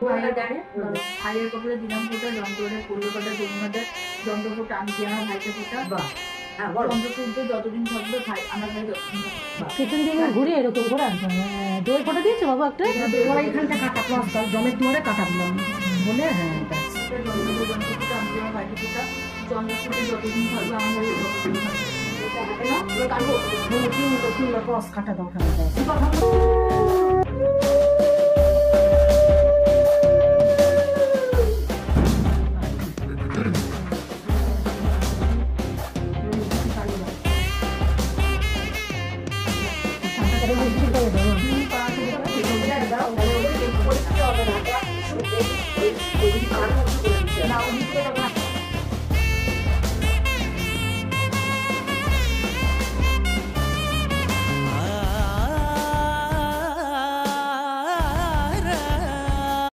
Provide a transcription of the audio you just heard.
ভাইয়ের কপালে দিলাম ফোটা, যন্ত্রটা পড়লো কটা, জমিমাদের যন্ত্র ফোটা আমি দিয়ে আমার ভাইকে ফোটা। যন্ত্র যতদিন থাকবে ভাই আমার ভাই যতদিন পিছন দিকে ঘুরে এরকম করে দই ফোটা দিয়েছো বাবু একটা? এখানটা কাটা প্লাস্টার জমের দুয়ারে কাটা দিলাম বলে। হ্যাঁ যন্ত্র ফোটা আমি দিয়ে আমার ভাইকে ফোটা। যন্ত্র ফোটে যতদিন থাকবে আমার ভাই ততদিন থাকবে। কাটা দাও।